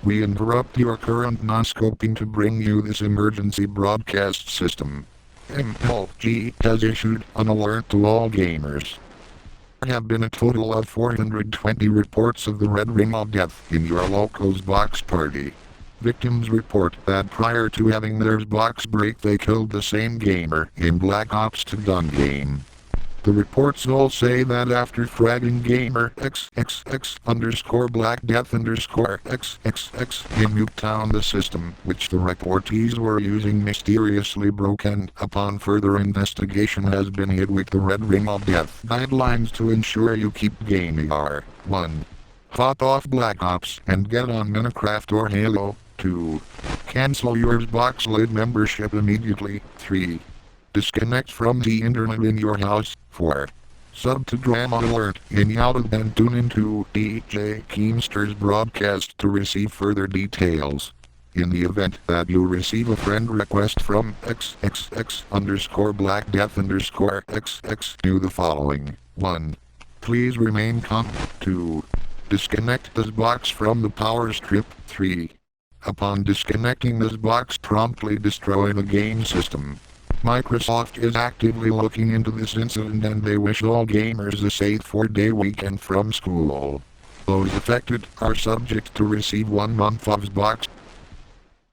We interrupt your current non-scoping to bring you this emergency broadcast system. MLG has issued an alert to all gamers. There have been a total of 420 reports of the Red Ring of Death in your local's box party. Victims report that prior to having their box break they killed the same gamer in Black Ops 2 gun game. The reports all say that after fragging gamer XXX_Black Death_XXX in Nuketown the system, which the reportees were using mysteriously broke and, upon further investigation has been hit with the Red Ring of Death. Guidelines to ensure you keep gaming are 1. Hop off Black Ops and get on Minecraft or Halo. 2. Cancel your Xbox Lite membership immediately. 3. Disconnect from the internet in your house. 4. Sub to Drama Alert in YouTube and tune into DJ Keemster's broadcast to receive further details. In the event that you receive a friend request from XXX_Black Death_XX, do the following. 1. Please remain calm. 2. Disconnect this box from the power strip. 3. Upon disconnecting this box, promptly destroy the game system. Microsoft is actively looking into this incident and they wish all gamers a safe 4-day weekend from school. Those affected are subject to receive 1 month of Xbox.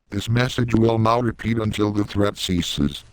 This message will now repeat until the threat ceases.